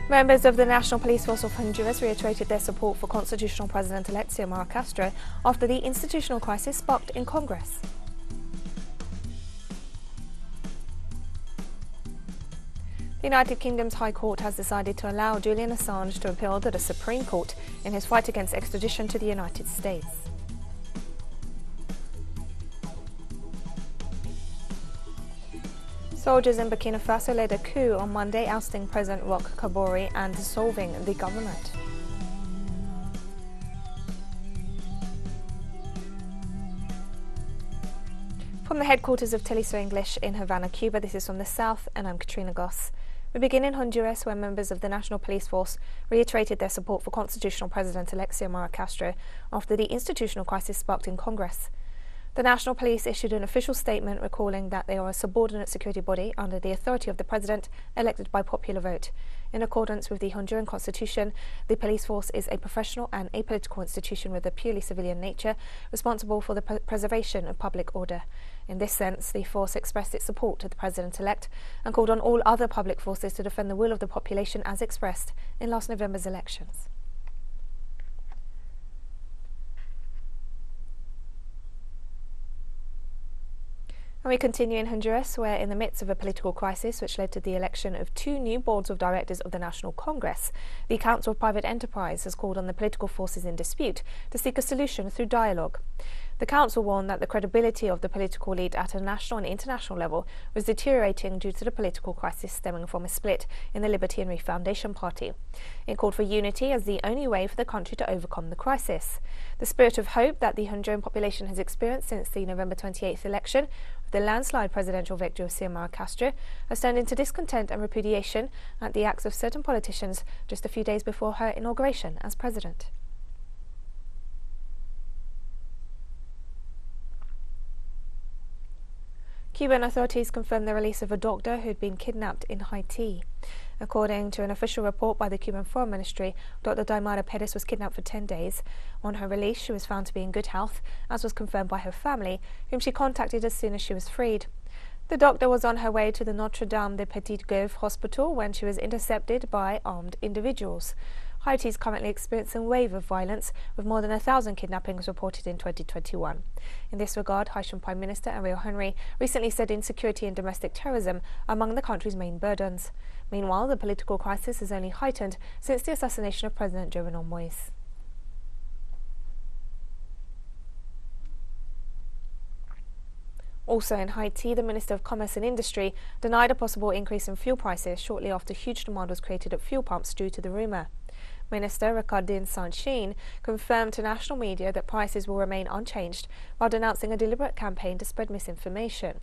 Members of the National Police Force of Honduras reiterated their support for constitutional President-elect Xiomara Castro after the institutional crisis sparked in Congress. The United Kingdom's High Court has decided to allow Julian Assange to appeal to the Supreme Court in his fight against extradition to the United States. Soldiers in Burkina Faso led a coup on Monday, ousting President Roch Kabore and dissolving the government. From the headquarters of teleSUR English in Havana, Cuba, this is From the South, and I'm Katrina Goss. We begin in Honduras, where members of the National Police Force reiterated their support for constitutional President-elect Xiomara Castro after the institutional crisis sparked in Congress. The National Police issued an official statement recalling that they are a subordinate security body under the authority of the President, elected by popular vote. In accordance with the Honduran Constitution, the police force is a professional and apolitical institution with a purely civilian nature, responsible for the preservation of public order. In this sense, the force expressed its support to the President-elect and called on all other public forces to defend the will of the population as expressed in last November's elections. And we continue in Honduras, where in the midst of a political crisis which led to the election of 2 new boards of directors of the National Congress, the Council of Private Enterprise has called on the political forces in dispute to seek a solution through dialogue. The Council warned that the credibility of the political elite at a national and international level was deteriorating due to the political crisis stemming from a split in the Liberty and Refoundation Party. It called for unity as the only way for the country to overcome the crisis. The spirit of hope that the Honduran population has experienced since the November 28th election, with the landslide presidential victory of Xiomara Castro, has turned into discontent and repudiation at the acts of certain politicians just a few days before her inauguration as president. Cuban authorities confirmed the release of a doctor who had been kidnapped in Haiti. According to an official report by the Cuban Foreign Ministry, Dr. Xiomara Castro was kidnapped for 10 days. On her release, she was found to be in good health, as was confirmed by her family, whom she contacted as soon as she was freed. The doctor was on her way to the Notre Dame de Petite-Gauve hospital when she was intercepted by armed individuals. Haiti is currently experiencing a wave of violence, with more than 1,000 kidnappings reported in 2021. In this regard, Haitian Prime Minister Ariel Henry recently said insecurity and domestic terrorism are among the country's main burdens. Meanwhile, the political crisis has only heightened since the assassination of President Jovenel Moïse. Also in Haiti, the Minister of Commerce and Industry denied a possible increase in fuel prices shortly after huge demand was created at fuel pumps due to the rumour. Minister Ricardin Sanchin confirmed to national media that prices will remain unchanged, while denouncing a deliberate campaign to spread misinformation.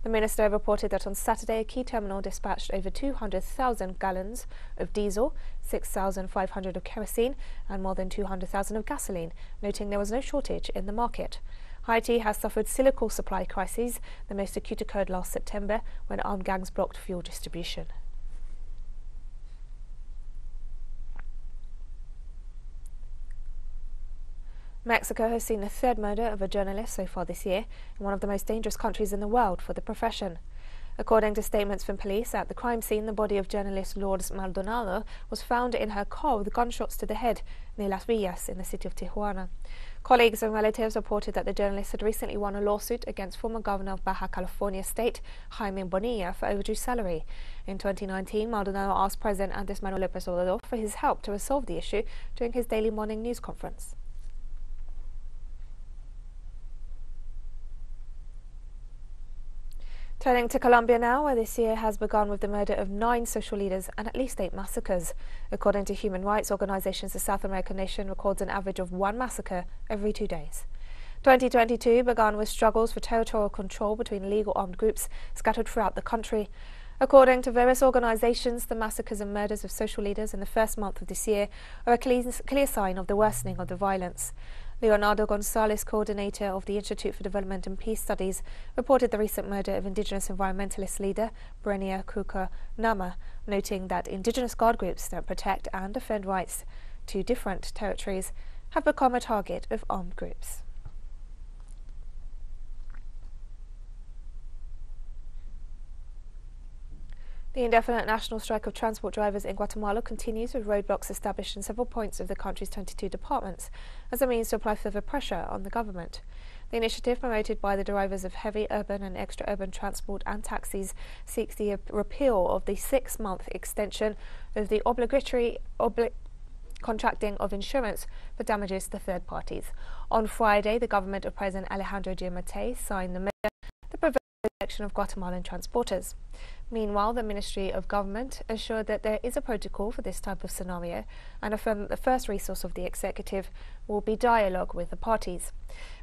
The minister reported that on Saturday a key terminal dispatched over 200,000 gallons of diesel, 6,500 of kerosene and more than 200,000 of gasoline, noting there was no shortage in the market. Haiti has suffered cyclical supply crises. The most acute occurred last September when armed gangs blocked fuel distribution. Mexico has seen the 3rd murder of a journalist so far this year, in one of the most dangerous countries in the world for the profession. According to statements from police, at the crime scene, the body of journalist Lourdes Maldonado was found in her car with gunshots to the head near Las Villas in the city of Tijuana. Colleagues and relatives reported that the journalist had recently won a lawsuit against former governor of Baja California State, Jaime Bonilla, for overdue salary. In 2019, Maldonado asked President Andrés Manuel López Obrador for his help to resolve the issue during his daily morning news conference. Turning to Colombia now, where this year has begun with the murder of 9 social leaders and at least 8 massacres. According to human rights organizations, the South American nation records an average of 1 massacre every 2 days. 2022 began with struggles for territorial control between illegal armed groups scattered throughout the country. According to various organizations, the massacres and murders of social leaders in the first month of this year are a clear sign of the worsening of the violence. Leonardo González, coordinator of the Institute for Development and Peace Studies, reported the recent murder of indigenous environmentalist leader Brenia Kuka Nama, noting that indigenous guard groups that protect and defend rights to different territories have become a target of armed groups. The indefinite national strike of transport drivers in Guatemala continues, with roadblocks established in several points of the country's 22 departments as a means to apply further pressure on the government. The initiative, promoted by the drivers of heavy urban and extra-urban transport and taxis, seeks the repeal of the 6-month extension of the obligatory contracting of insurance for damages to third parties. On Friday, the government of President-elect Xiomara signed the measure that prevents the protection of Guatemalan transporters. Meanwhile, the Ministry of Government assured that there is a protocol for this type of scenario and affirmed that the first resource of the executive will be dialogue with the parties.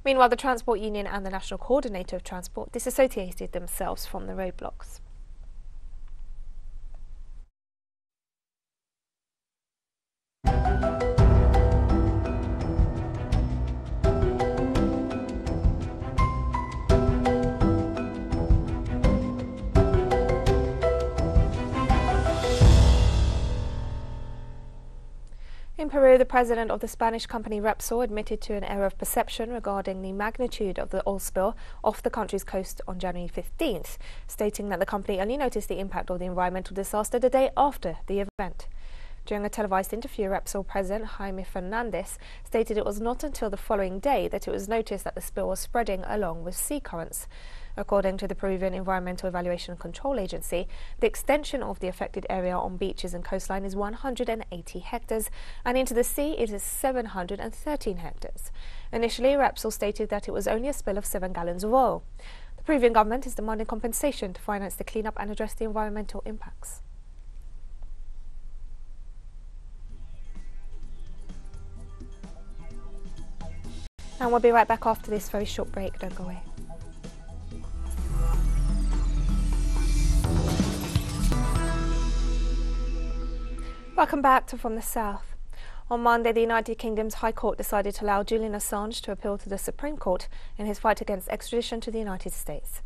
Meanwhile, the Transport Union and the National Coordinator of Transport disassociated themselves from the roadblocks. In Peru, the president of the Spanish company Repsol admitted to an error of perception regarding the magnitude of the oil spill off the country's coast on January 15th, stating that the company only noticed the impact of the environmental disaster the day after the event. During a televised interview, Repsol President Jaime Fernandez stated it was not until the following day that it was noticed that the spill was spreading along with sea currents. According to the Peruvian Environmental Evaluation and Control Agency, the extension of the affected area on beaches and coastline is 180 hectares, and into the sea it is 713 hectares. Initially, Repsol stated that it was only a spill of 7 gallons of oil. The Peruvian government is demanding compensation to finance the cleanup and address the environmental impacts. And we'll be right back after this very short break. Don't go away. Welcome back to From the South. On Monday, the United Kingdom's High Court decided to allow Julian Assange to appeal to the Supreme Court in his fight against extradition to the United States.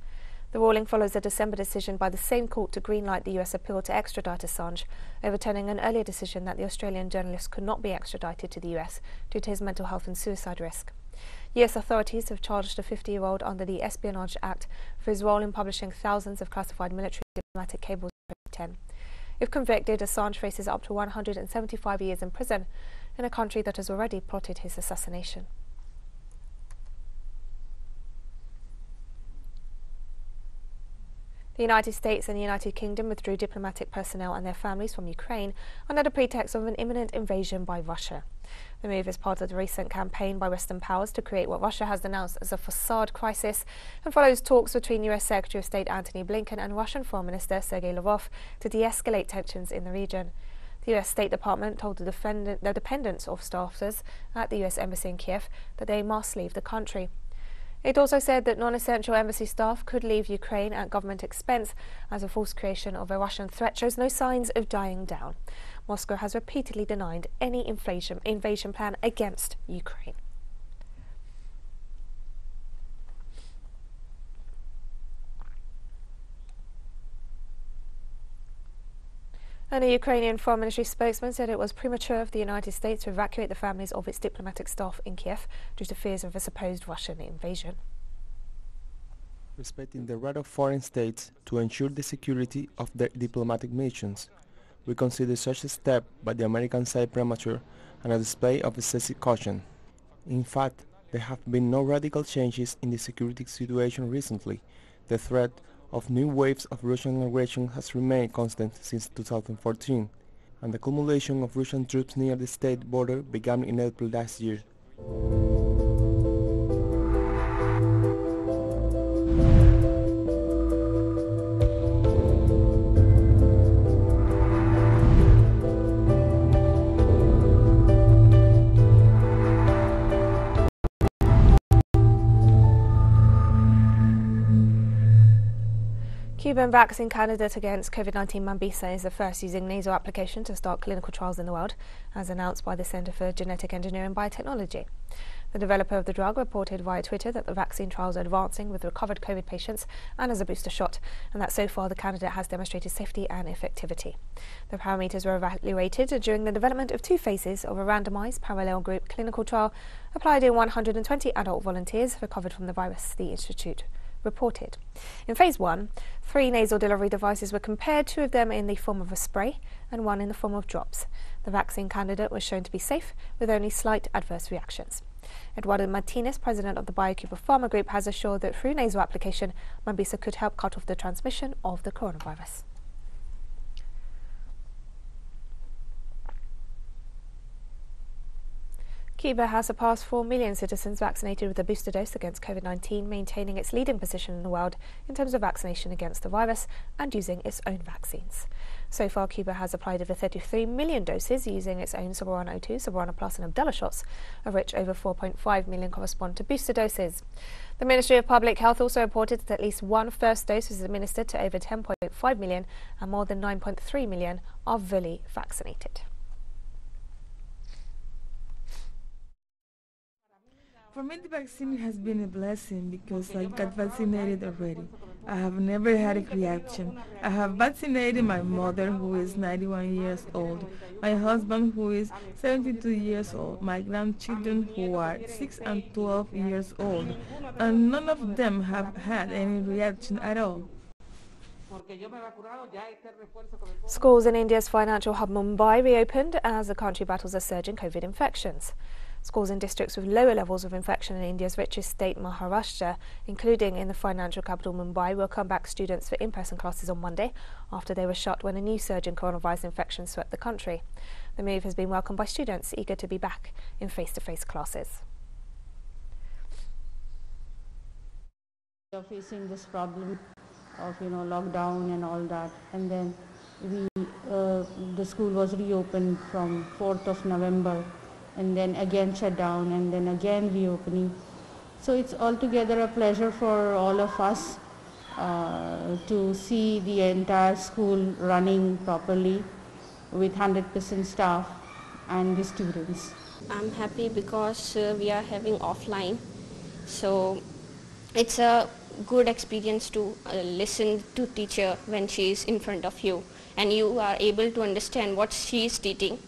The ruling follows a December decision by the same court to greenlight the US appeal to extradite Assange, overturning an earlier decision that the Australian journalist could not be extradited to the US due to his mental health and suicide risk. US authorities have charged a 50-year-old under the Espionage Act for his role in publishing thousands of classified military diplomatic cables in 2010. If convicted, Assange faces up to 175 years in prison in a country that has already plotted his assassination. The United States and the United Kingdom withdrew diplomatic personnel and their families from Ukraine under the pretext of an imminent invasion by Russia. The move is part of the recent campaign by Western powers to create what Russia has denounced as a facade crisis and follows talks between US Secretary of State Antony Blinken and Russian Foreign Minister Sergei Lavrov to de-escalate tensions in the region. The US State Department told the dependents of staffers at the US Embassy in Kiev that they must leave the country. It also said that non-essential embassy staff could leave Ukraine at government expense, as a false creation of a Russian threat shows no signs of dying down. Moscow has repeatedly denied any invasion plan against Ukraine. And a Ukrainian Foreign Ministry spokesman said it was premature of the United States to evacuate the families of its diplomatic staff in Kiev due to fears of a supposed Russian invasion. Respecting the right of foreign states to ensure the security of their diplomatic missions, we consider such a step by the American side premature and a display of excessive caution. In fact, there have been no radical changes in the security situation recently. The threat of new waves of Russian aggression has remained constant since 2014, and the accumulation of Russian troops near the state border began in April last year. Cuban vaccine candidate against COVID-19 Mambisa is the first using nasal application to start clinical trials in the world, as announced by the Center for Genetic Engineering and Biotechnology. The developer of the drug reported via Twitter that the vaccine trials are advancing with recovered COVID patients and as a booster shot, and that so far the candidate has demonstrated safety and effectivity. The parameters were evaluated during the development of 2 phases of a randomized parallel group clinical trial applied in 120 adult volunteers recovered from the virus, the institute reported. In Phase 1, 3 nasal delivery devices were compared, 2 of them in the form of a spray and 1 in the form of drops. The vaccine candidate was shown to be safe, with only slight adverse reactions. Eduardo Martinez, president of the BioCuba Pharma Group, has assured that through nasal application, Mambisa could help cut off the transmission of the coronavirus. Cuba has surpassed 4 million citizens vaccinated with a booster dose against COVID-19, maintaining its leading position in the world in terms of vaccination against the virus and using its own vaccines. So far, Cuba has applied over 33 million doses using its own Soberano 2, Soberano Plus and Abdala shots, of which over 4.5 million correspond to booster doses. The Ministry of Public Health also reported that at least one first dose was administered to over 10.5 million and more than 9.3 million are fully vaccinated. For me, the vaccine has been a blessing because I got vaccinated already. I have never had a reaction. I have vaccinated my mother, who is 91 years old, my husband, who is 72 years old, my grandchildren, who are 6 and 12 years old, and none of them have had any reaction at all. Schools in India's financial hub Mumbai reopened as the country battles a surge in COVID infections. Schools in districts with lower levels of infection in India's richest state, Maharashtra, including in the financial capital Mumbai, welcomed back students for in-person classes on Monday after they were shut when a new surge in coronavirus infections swept the country. The move has been welcomed by students eager to be back in face-to-face classes. We are facing this problem of lockdown and all that, and then the school was reopened from 4th of November. And then again shut down, and then again reopening. So it's altogether a pleasure for all of us to see the entire school running properly with 100% staff and the students. I'm happy because we are having offline, so it's a good experience to listen to teacher when she is in front of you, and you are able to understand what she is teaching.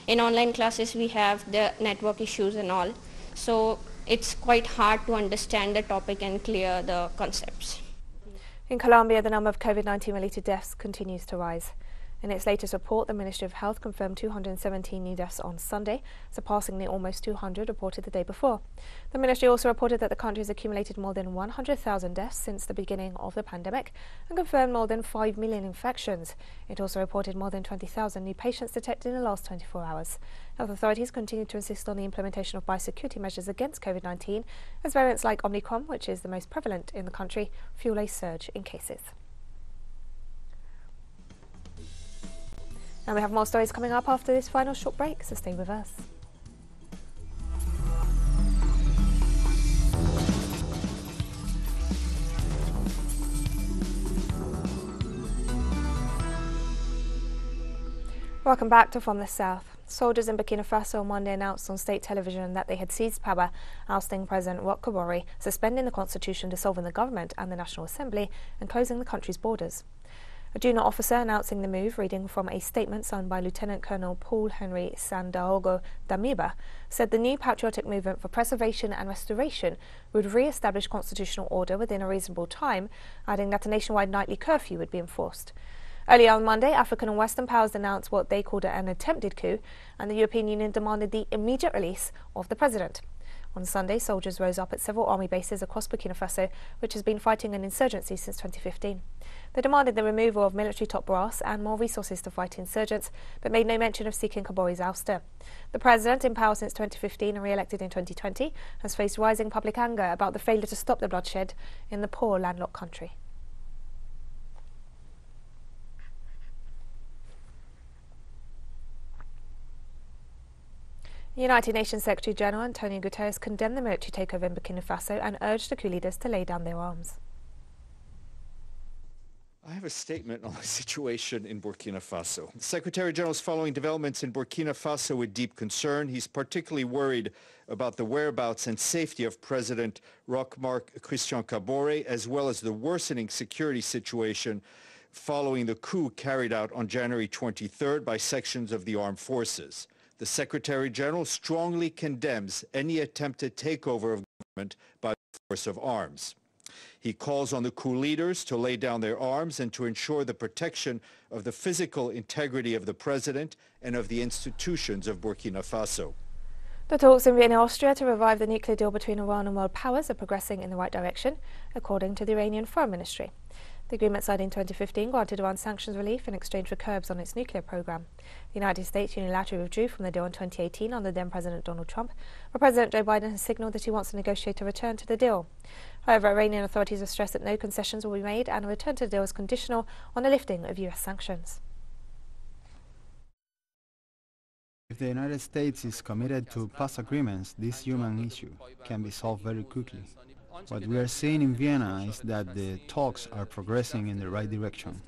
In online classes we have the network issues and all, so it's quite hard to understand the topic and clear the concepts. In Colombia, the number of COVID-19 related deaths continues to rise. In its latest report, the Ministry of Health confirmed 217 new deaths on Sunday, surpassing the almost 200 reported the day before. The ministry also reported that the country has accumulated more than 100,000 deaths since the beginning of the pandemic and confirmed more than 5 million infections. It also reported more than 20,000 new patients detected in the last 24 hours. Health authorities continue to insist on the implementation of biosecurity measures against COVID-19 as variants like Omicron, which is the most prevalent in the country, fuel a surge in cases. And we have more stories coming up after this final short break, so stay with us. Welcome back to From the South. Soldiers in Burkina Faso on Monday announced on state television that they had seized power, ousting President Roch Kabore, suspending the constitution, dissolving the government and the National Assembly, and closing the country's borders. A junior officer announcing the move, reading from a statement signed by Lieutenant Colonel Paul Henry Sandaogo Damiba, said the new patriotic movement for preservation and restoration would re-establish constitutional order within a reasonable time, adding that a nationwide nightly curfew would be enforced. Earlier on Monday, African and Western powers announced what they called an attempted coup, and the European Union demanded the immediate release of the president. On Sunday, soldiers rose up at several army bases across Burkina Faso, which has been fighting an insurgency since 2015. They demanded the removal of military top brass and more resources to fight insurgents, but made no mention of seeking Kabore's ouster. The president, in power since 2015 and re-elected in 2020, has faced rising public anger about the failure to stop the bloodshed in the poor landlocked country. United Nations Secretary General Antonio Guterres condemned the military takeover in Burkina Faso and urged the coup leaders to lay down their arms. I have a statement on the situation in Burkina Faso. The Secretary General is following developments in Burkina Faso with deep concern. He's particularly worried about the whereabouts and safety of President Roch-Marc Christian Kabore, as well as the worsening security situation following the coup carried out on January 23rd by sections of the armed forces. The Secretary General strongly condemns any attempted takeover of government by the force of arms. He calls on the coup leaders to lay down their arms and to ensure the protection of the physical integrity of the president and of the institutions of Burkina Faso. The talks in Vienna, Austria to revive the nuclear deal between Iran and world powers are progressing in the right direction, according to the Iranian Foreign Ministry. The agreement signed in 2015 granted Iran sanctions relief in exchange for curbs on its nuclear program. The United States unilaterally withdrew from the deal in 2018 under then-President Donald Trump, but President Joe Biden has signalled that he wants to negotiate a return to the deal. However, Iranian authorities have stressed that no concessions will be made and a return to the deal is conditional on the lifting of US sanctions. If the United States is committed to past agreements, this human issue can be solved very quickly. What we are seeing in Vienna is that the talks are progressing in the right direction.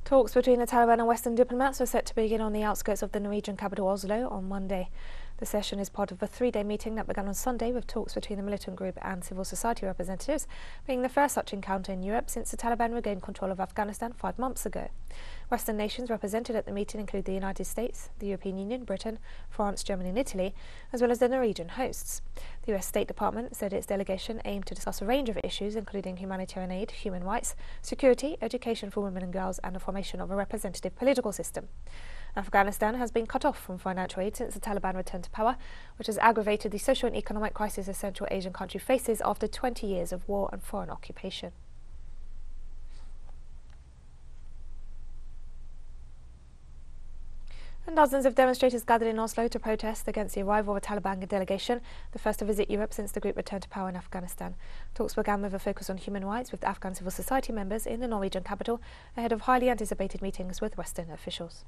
Talks between the Taliban and Western diplomats are set to begin on the outskirts of the Norwegian capital Oslo on Monday. The session is part of a three-day meeting that began on Sunday with talks between the militant group and civil society representatives, being the first such encounter in Europe since the Taliban regained control of Afghanistan 5 months ago. Western nations represented at the meeting include the United States, the European Union, Britain, France, Germany and Italy, as well as the Norwegian hosts. The US State Department said its delegation aimed to discuss a range of issues including humanitarian aid, human rights, security, education for women and girls and the formation of a representative political system. Afghanistan has been cut off from financial aid since the Taliban returned to power, which has aggravated the social and economic crisis a Central Asian country faces after 20 years of war and foreign occupation. And dozens of demonstrators gathered in Oslo to protest against the arrival of a Taliban delegation, the first to visit Europe since the group returned to power in Afghanistan. Talks began with a focus on human rights with Afghan civil society members in the Norwegian capital, ahead of highly anticipated meetings with Western officials.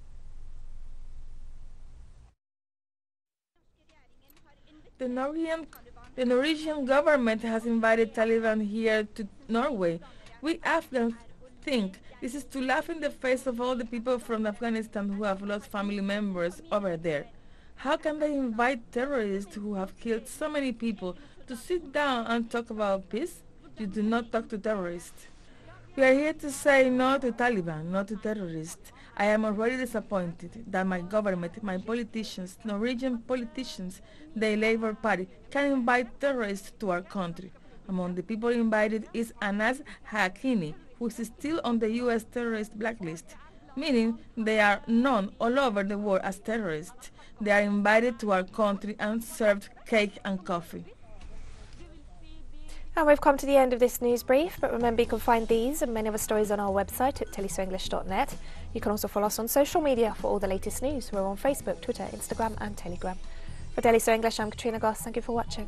The Norwegian government has invited Taliban here to Norway. We Afghans think this is to laugh in the face of all the people from Afghanistan who have lost family members over there. How can they invite terrorists who have killed so many people to sit down and talk about peace? You do not talk to terrorists. We are here to say no to Taliban, no to terrorists. I am already disappointed that my government, my politicians, Norwegian politicians, the Labour Party, can invite terrorists to our country. Among the people invited is Anas Hakini, who is still on the U.S. terrorist blacklist, meaning they are known all over the world as terrorists. They are invited to our country and served cake and coffee. And we've come to the end of this news brief, but remember you can find these and many other stories on our website at telesurenglish.net. You can also follow us on social media for all the latest news. We're on Facebook, Twitter, Instagram and Telegram. For teleSUR English, I'm Katrina Goss. Thank you for watching.